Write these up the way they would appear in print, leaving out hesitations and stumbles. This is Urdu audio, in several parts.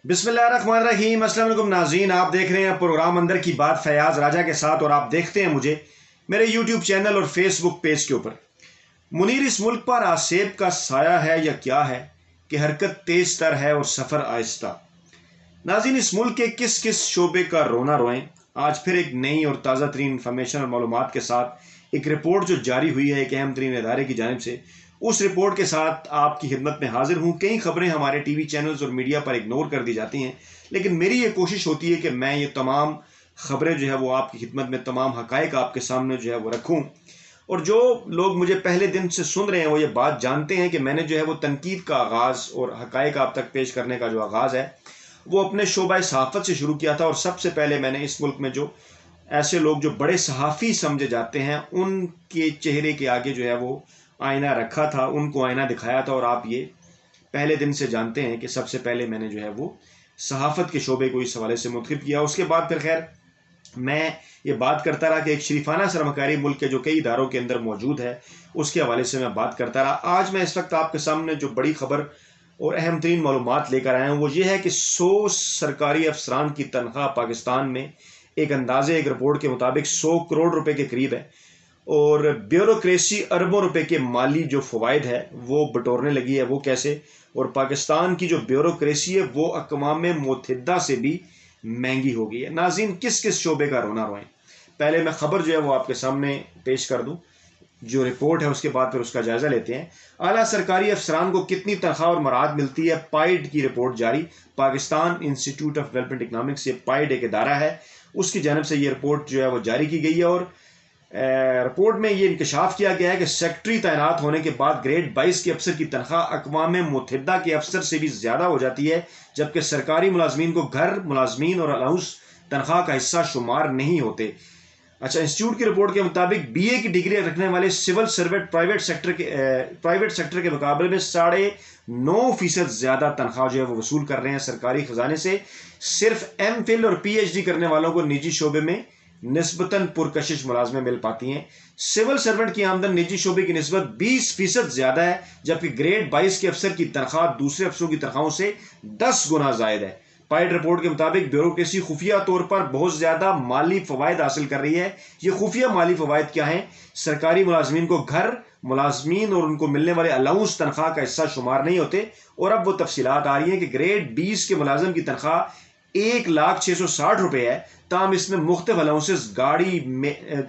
بسم اللہ الرحمن الرحیم۔ السلام علیکم ناظرین، آپ دیکھ رہے ہیں پروگرام اندر کی بات فیاض راجہ کے ساتھ، اور آپ دیکھتے ہیں مجھے میرے یوٹیوب چینل اور فیس بک پیج کے اوپر۔ منیر اس ملک پر آسیب کا سایہ ہے یا کیا ہے کہ حرکت تیز تر ہے اور سفر آہستہ؟ ناظرین، اس ملک کے کس کس شعبے کا رونا روئیں؟ آج پھر ایک نئی اور تازہ ترین انفارمیشن اور معلومات کے ساتھ ایک رپورٹ جو جاری ہوئی ہے ایک اہم ترین ادارے کی جانب سے، اس رپورٹ کے ساتھ آپ کی خدمت میں حاضر ہوں۔ کئی خبریں ہمارے ٹی وی چینلز اور میڈیا پر اگنور کر دی جاتی ہیں، لیکن میری یہ کوشش ہوتی ہے کہ میں یہ تمام خبریں جو ہے وہ آپ کی خدمت میں، تمام حقائق آپ کے سامنے جو ہے وہ رکھوں۔ اور جو لوگ مجھے پہلے دن سے سن رہے ہیں وہ یہ بات جانتے ہیں کہ میں نے جو ہے وہ تنقید کا آغاز اور حقائق آپ تک پیش کرنے کا جو آغاز ہے وہ اپنے شعبہ صحافت سے شروع کیا تھا۔ اور سب سے پہلے میں نے اس ملک میں جو ایسے لوگ جو بڑے صحافی سمجھے جاتے ہیں ان کے چہرے کے آگے جو ہے وہ آئینہ رکھا تھا، ان کو آئینہ دکھایا تھا، اور آپ یہ پہلے دن سے جانتے ہیں کہ سب سے پہلے میں نے جو ہے وہ صحافت کے شعبے کو اس حوالے سے منتخب کیا۔ اس کے بعد پھر خیر میں یہ بات کرتا رہا کہ ایک شریفانہ سرمکاری ملک کے جو کئی اداروں کے اندر موجود ہے اس کے حوالے سے میں بات کرتا رہا۔ آج میں اس وقت آپ کے سامنے جو بڑی خبر اور اہم ترین معلومات لے کر آیا ہوں وہ یہ ہے کہ 100 سرکاری افسران کی تنخواہ پاکستان میں ایک اندازے ایک رپورٹ کے مطابق 100 کروڑ روپے کے قریب ہے، اور بیوروکریسی اربوں روپے کے مالی جو فوائد ہے وہ بٹورنے لگی ہے۔ وہ کیسے؟ اور پاکستان کی جو بیوروکریسی ہے وہ اقوام متحدہ سے بھی مہنگی ہو گئی ہے۔ ناظرین، کس کس شعبے کا رونا روئیں؟ پہلے میں خبر جو ہے وہ آپ کے سامنے پیش کر دوں، جو رپورٹ ہے اس کے بعد پھر اس کا جائزہ لیتے ہیں۔ اعلیٰ سرکاری افسران کو کتنی تنخواہ اور مراد ملتی ہے؟ پائیڈ کی رپورٹ جاری، Pakistan institute of development economics, یہ پائیڈ ایک ادارہ ہے، اس کی جانب سے یہ رپورٹ جو ہے وہ جاری کی گئی ہے۔ اور رپورٹ میں یہ انکشاف کیا گیا ہے کہ سیکٹری تعینات ہونے کے بعد گریڈ 22 کے افسر کی تنخواہ اقوام متحدہ کے افسر سے بھی زیادہ ہو جاتی ہے، جبکہ سرکاری ملازمین کو گھر ملازمین اور الاؤنس تنخواہ کا حصہ شمار نہیں ہوتے۔ اچھا، انسٹیٹیوٹ کی رپورٹ کے مطابق بی اے کی ڈگری رکھنے والے سول سروینٹ پرائیویٹ سیکٹر کے مقابلے میں 9.5% زیادہ تنخواہ جو ہے وہ وصول کر رہے ہیں سرکاری خزانے سے۔ صرف ایم فل اور پی ایچ ڈی کرنے والوں کو نجی شعبے میں نسبتاً پرکشش ملازمیں مل پاتی ہیں۔ سول سرونٹ کی آمدن نجی شعبے کی نسبت 20% زیادہ ہے، جبکہ گریڈ 22 کے افسر کی تنخواہ دوسرے افسروں کی تنخواہوں سے 10 گنا زائد ہے۔ پائیڈ رپورٹ کے مطابق بیوروکریسی خفیہ طور پر بہت زیادہ مالی فوائد حاصل کر رہی ہے۔ یہ خفیہ مالی فوائد کیا ہیں؟ سرکاری ملازمین کو گھر ملازمین اور ان کو ملنے والے الاؤنس تنخواہ کا حصہ شمار نہیں ہوتے۔ اور اب وہ تفصیلات آ رہی ہیں کہ گریڈ 20 کے ملازم کی تنخواہ 1,660,000 روپے ہے، تاہم اس میں مختلف الاؤنسز، گاڑی،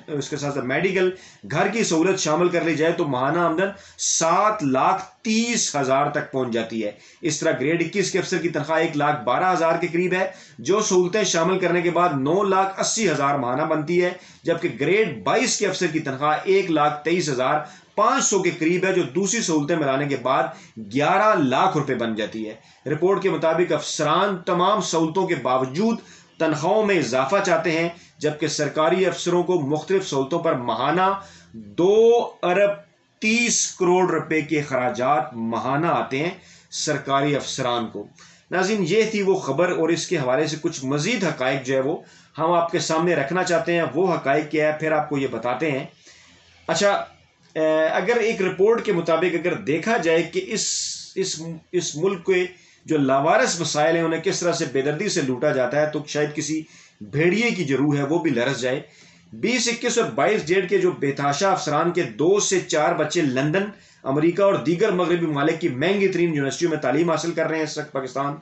اس کے ساتھ میڈیکل، گھر کی سہولت شامل کر لی جائے تو ماہانہ آمدن 7,30,000 تک پہنچ جاتی ہے۔ اس طرح گریڈ 21 کے افسر کی تنخواہ 1,12,000 کے قریب ہے، جو سہولتیں شامل کرنے کے بعد 9,80,000 ماہانہ بنتی ہے، جبکہ گریڈ 22 کے افسر کی تنخواہ 1,23,500 کے قریب ہے، جو دوسری سہولتیں ملانے کے بعد 11 لاکھ روپے بن جاتی ہے۔ رپورٹ کے مطابق افسران تمام سہولتوں کے باوجود تنخواہوں میں اضافہ چاہتے ہیں، جبکہ سرکاری افسروں کو مختلف سہولتوں پر ماہانہ 2,30,00,00,000 روپے کے اخراجات ماہانہ آتے ہیں سرکاری افسران کو۔ ناظرین، یہ تھی وہ خبر، اور اس کے حوالے سے کچھ مزید حقائق جو ہے وہ ہم آپ کے سامنے رکھنا چاہتے ہیں۔ وہ حقائق کیا ہے پھر آپ کو یہ بتاتے ہیں۔ اچھا، اگر ایک رپورٹ کے مطابق اگر دیکھا جائے کہ اس ملک کے جو لاوارث وسائل ہیں انہیں کس طرح سے بے دردی سے لوٹا جاتا ہے، تو شاید کسی بھیڑیے کی جو روح ہے وہ بھی لرز جائے۔ 20، 21 اور 22 ڈیٹ کے جو بےتحاشا افسران کے 2 سے 4 بچے لندن، امریکہ اور دیگر مغربی ممالک کی مہنگی ترین یونیورسٹیوں میں تعلیم حاصل کر رہے ہیں اس وقت پاکستان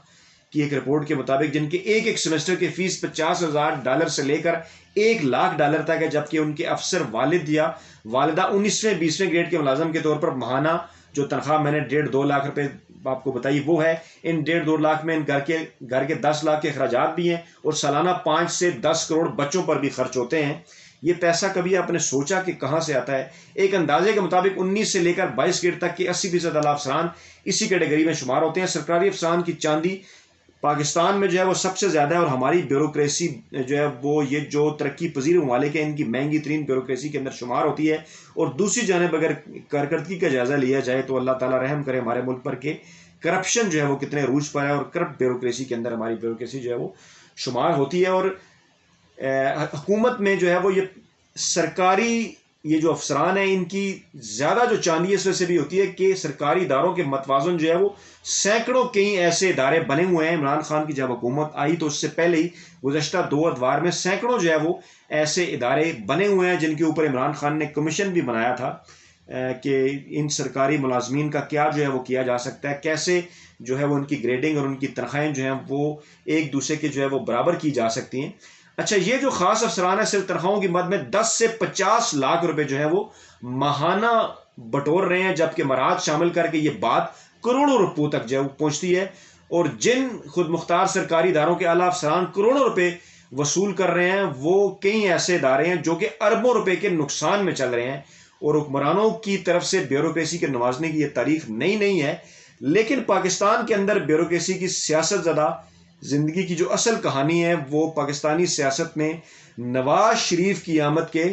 کی ایک رپورٹ کے مطابق، جن کے ایک سیمسٹر کی فیس $50,000 سے لے کر $1,00,000 تک ہے، جبکہ ان کے افسر والد یا والدہ 19ویں 20ویں گریڈ کے ملازم کے طور پر ماہانہ جو تنخواہ میں نے 1.5-2 لاکھ روپے آپ کو بتائی وہ ہے۔ ان 1.5-2 لاکھ میں ان گھر کے 10 لاکھ کے اخراجات بھی ہیں، اور سالانہ 5 سے 10 کروڑ بچوں پر بھی خرچ ہوتے ہیں۔ یہ پیسہ کبھی آپ نے سوچا کہ کہاں سے آتا ہے؟ ایک اندازے کے مطابق 19 سے لے کر 22 گریڈ تک کے 80% اعلیٰ افسران اسی کیٹیگری میں شمار ہوتے ہیں۔ سرکاری افسران کی چاندی پاکستان میں جو ہے وہ سب سے زیادہ ہے، اور ہماری بیوروکریسی جو ہے وہ یہ جو ترقی پذیر ممالک ہیں ان کی مہنگی ترین بیوروکریسی کے اندر شمار ہوتی ہے۔ اور دوسری جانب اگر کارکردگی کا جائزہ لیا جائے تو اللہ تعالیٰ رحم کرے ہمارے ملک پر کہ کرپشن جو ہے وہ کتنے عروج پر ہے، اور کرپٹ بیوروکریسی کے اندر ہماری بیوروکریسی جو ہے وہ شمار ہوتی ہے۔ اور حکومت میں جو ہے وہ یہ سرکاری یہ جو افسران ہیں ان کی زیادہ جو چاندی اس وجہ سے بھی ہوتی ہے کہ سرکاری اداروں کے متوازن جو ہے وہ سینکڑوں کئی ایسے ادارے بنے ہوئے ہیں. عمران خان کی جب حکومت آئی تو اس سے پہلے ہی گزشتہ 2 ادوار میں سینکڑوں جو ہے وہ ایسے ادارے بنے ہوئے ہیں جن کے اوپر عمران خان نے کمیشن بھی بنایا تھا کہ ان سرکاری ملازمین کا کیا جو ہے وہ کیا جا سکتا ہے، کیسے جو ہے وہ ان کی گریڈنگ اور ان کی تنخواہیں جو ہیں وہ ایک دوسرے کے جو ہے وہ برابر کی جا سکتی ہیں. اچھا، یہ جو خاص افسران ہے صرف تنخواہوں کی مد میں 10 سے 50 لاکھ روپے جو ہے وہ ماہانہ بٹور رہے ہیں، جبکہ مراحت شامل کر کے یہ بات کروڑوں روپوں تک جو ہے وہ پہنچتی ہے. اور جن خود مختار سرکاری اداروں کے اعلیٰ افسران کروڑوں روپے وصول کر رہے ہیں وہ کئی ایسے ادارے ہیں جو کہ اربوں روپے کے نقصان میں چل رہے ہیں. اور حکمرانوں کی طرف سے بیوروکریسی کے نوازنے کی یہ تاریخ نئی نہیں ہے، لیکن پاکستان کے اندر بیوروکریسی کی سیاست زدہ زندگی کی جو اصل کہانی ہے وہ پاکستانی سیاست میں نواز شریف کی آمد کے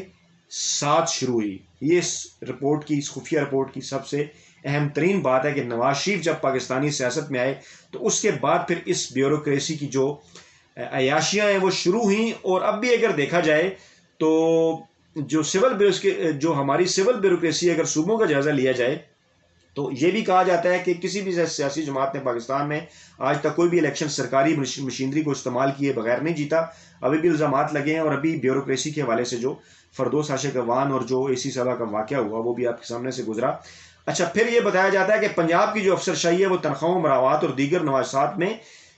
ساتھ شروع ہوئی. یہ اس رپورٹ کی، اس خفیہ رپورٹ کی سب سے اہم ترین بات ہے کہ نواز شریف جب پاکستانی سیاست میں آئے تو اس کے بعد پھر اس بیوروکریسی کی جو عیاشیاں ہیں وہ شروع ہوئیں. اور اب بھی اگر دیکھا جائے تو جو ہماری سول بیوروکریسی اگر صوبوں کا جائزہ لیا جائے تو یہ بھی کہا جاتا ہے کہ کسی بھی سیاسی جماعت نے پاکستان میں آج تک کوئی بھی الیکشن سرکاری مشینری کو استعمال کیے بغیر نہیں جیتا. ابھی بھی الزامات لگے ہیں، اور ابھی بیوروکریسی کے حوالے سے جو فردوس عاشق اوان اور جو AC صاحبہ کا واقعہ ہوا وہ بھی آپ کے سامنے سے گزرا. اچھا، پھر یہ بتایا جاتا ہے کہ پنجاب کی جو افسر شاہی ہے وہ تنخواہوں، مراعات اور دیگر نواسات میں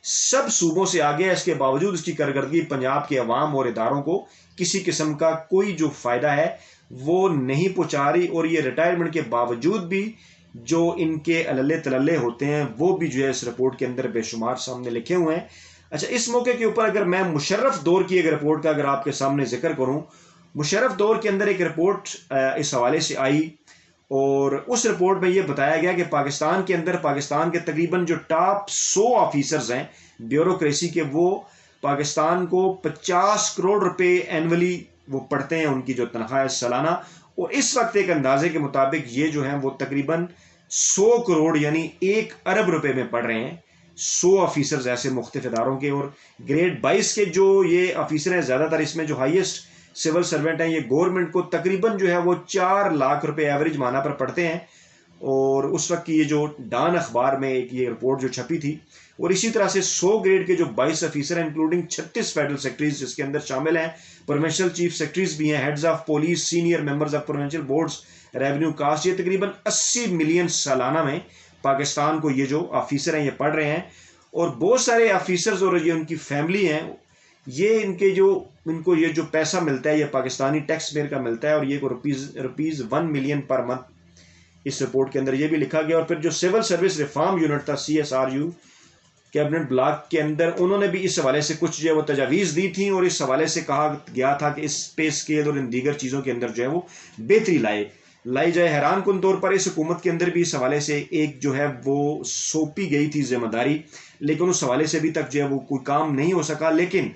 سب صوبوں سے آگے ہے. اس کے باوجود اس کی کارکردگی پنجاب کے عوام اور اداروں کو کسی قسم کا کوئی جو فائدہ ہے وہ نہیں پہنچا رہی. اور یہ ریٹائرمنٹ کے باوجود بھی جو ان کے عللے تللے ہوتے ہیں وہ بھی جو ہے اس رپورٹ کے اندر بے شمار سامنے لکھے ہوئے ہیں. اچھا، اس موقع کے اوپر اگر میں مشرف دور کی ایک رپورٹ کا اگر آپ کے سامنے ذکر کروں، مشرف دور کے اندر ایک رپورٹ اس حوالے سے آئی اور اس رپورٹ میں یہ بتایا گیا کہ پاکستان کے اندر پاکستان کے تقریباً جو ٹاپ 100 آفیسرز ہیں بیوروکریسی کے، وہ پاکستان کو 50 کروڑ روپے اینولی وہ پڑھتے ہیں، ان کی جو تنخواہ ہے سالانہ. اور اس وقت ایک اندازے کے مطابق یہ جو ہیں وہ تقریباً 100 کروڑ یعنی 1 ارب روپے میں پڑھ رہے ہیں. 100 آفیسرز ایسے مختلف اداروں کے، اور گریڈ 22 کے جو یہ آفیسر ہیں زیادہ تر اس میں جو ہائیسٹ سول سرونٹ ہیں یہ گورنمنٹ کو تقریباً جو ہے وہ 4 لاکھ روپے ایوریج ماہانہ پر پڑھتے ہیں. اور اس وقت کی یہ جو ڈان اخبار میں ایک یہ رپورٹ جو چھپی تھی. اور اسی طرح سے 100 گریڈ کے جو 22 آفیسر ہیں انکلوڈنگ 36 فیڈرل سیکرٹریز جس کے اندر شامل ہیں، پروونشل چیف سیکرٹریز بھی ہیں، heads of police, senior members of provincial boards, revenue cost, یہ تقریباً 80 ملین سالانہ میں پاکستان کو یہ جو آفیسر ہیں یہ پڑھ رہے ہیں. اور بہت سارے آفیسرز اور یہ ان کی فیملی ہیں، یہ ان کو یہ جو پیسہ ملتا ہے یہ پاکستانی ٹیکس پیئر کا ملتا ہے، اور یہ روپیز 1 ملین پر منتھ اس رپورٹ کے اندر یہ بھی لکھا گیا. اور پھر جو سول سروس ریفارم یونٹ تھا CSRU کیبنٹ بلاک کے اندر، انہوں نے بھی اس حوالے سے کچھ جو ہے وہ تجاویز دی تھیں، اور اس حوالے سے کہا گیا تھا کہ اس پے اسکیل اور ان دیگر چیزوں کے اندر جو ہے وہ بہتری لائی جائے. حیران کن طور پر اس حکومت کے اندر بھی اس حوالے سے ایک جو ہے وہ سونپی گئی تھی ذمہ داری، لیکن اس حوالے سے ابھی تک جو ہے وہ کوئی کام نہیں ہو سکا. لیکن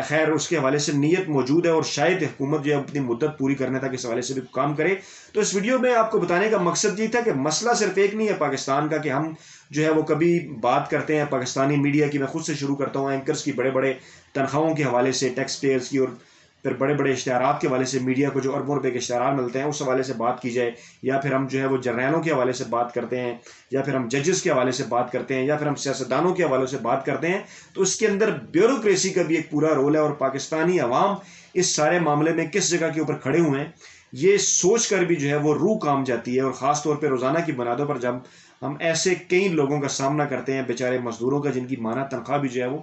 خیر اس کے حوالے سے نیت موجود ہے، اور شاید حکومت جو ہے اپنی مدت پوری کرنے تک اس حوالے سے بھی کام کرے. تو اس ویڈیو میں آپ کو بتانے کا مقصد یہ تھا کہ مسئلہ صرف ایک نہیں ہے پاکستان کا کہ ہم جو ہے وہ کبھی بات کرتے ہیں پاکستانی میڈیا کی، میں خود سے شروع کرتا ہوں، اینکرز کی بڑے بڑے تنخواہوں کے حوالے سے، ٹیکس پیئرز کی، اور پھر بڑے بڑے اشتہارات کے حوالے سے میڈیا کو جو اربوں روپے کے اشتہارات ملتے ہیں اس حوالے سے بات کی جائے، یا پھر ہم جو ہے وہ جرنیلوں کے حوالے سے بات کرتے ہیں، یا پھر ہم ججز کے حوالے سے بات کرتے ہیں، یا پھر ہم سیاستدانوں کے حوالے سے بات کرتے ہیں. تو اس کے اندر بیوروکریسی کا بھی ایک پورا رول ہے، اور پاکستانی عوام اس سارے معاملے میں کس جگہ کے اوپر کھڑے ہوئے ہیں یہ سوچ کر بھی جو ہے وہ روح کام جاتی ہے. اور خاص طور پہ روزانہ کی بنیادوں پر جب ہم ایسے کئی لوگوں کا سامنا کرتے ہیں، بیچارے مزدوروں کا جن کی ماہانہ تنخواہ بھی جو ہے وہ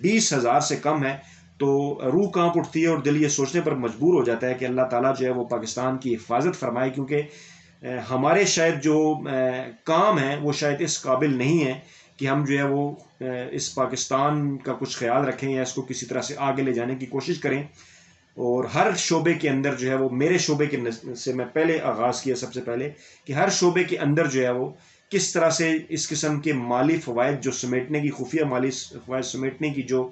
20,000 سے کم ہے، تو روح کانپ اٹھتی ہے اور دل یہ سوچنے پر مجبور ہو جاتا ہے کہ اللہ تعالیٰ جو ہے وہ پاکستان کی حفاظت فرمائے، کیونکہ ہمارے شاید جو کام ہیں وہ شاید اس قابل نہیں ہیں کہ ہم جو ہے وہ اس پاکستان کا کچھ خیال رکھیں یا اس کو کسی طرح سے آگے لے جانے کی کوشش کریں. اور ہر شعبے کے اندر جو ہے وہ، میرے شعبے کے سے میں پہلے آغاز کیا سب سے پہلے کہ ہر شعبے کے اندر جو ہے وہ کس طرح سے اس قسم کے مالی فوائد جو سمیٹنے کی، خفیہ مالی فوائد سمیٹنے کی جو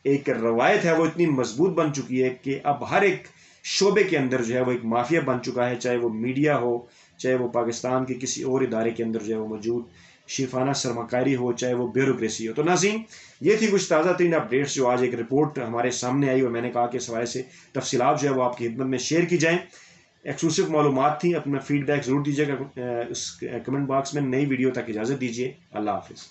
ایک روایت ہے وہ اتنی مضبوط بن چکی ہے کہ اب ہر ایک شعبے کے اندر جو ہے وہ ایک مافیا بن چکا ہے، چاہے وہ میڈیا ہو، چاہے وہ پاکستان کے کسی اور ادارے کے اندر جو ہے وہ موجود شیفانہ سرمایہ کاری ہو، چاہے وہ بیوروکریسی ہو. تو ناظرین، یہ تھی کچھ تازہ ترین اپڈیٹس جو آج ایک رپورٹ ہمارے سامنے آئی، اور میں نے کہا کہ اس حوالے سے تفصیلات جو ہے وہ آپ کی خدمت میں شیئر کی جائیں. ایکسکلوسیو معلومات تھیں. اپنا فیڈ بیک ضرور دیجیے گا اس کمنٹ باکس میں. نئی ویڈیو تک اجازت دیجیے. اللہ حافظ.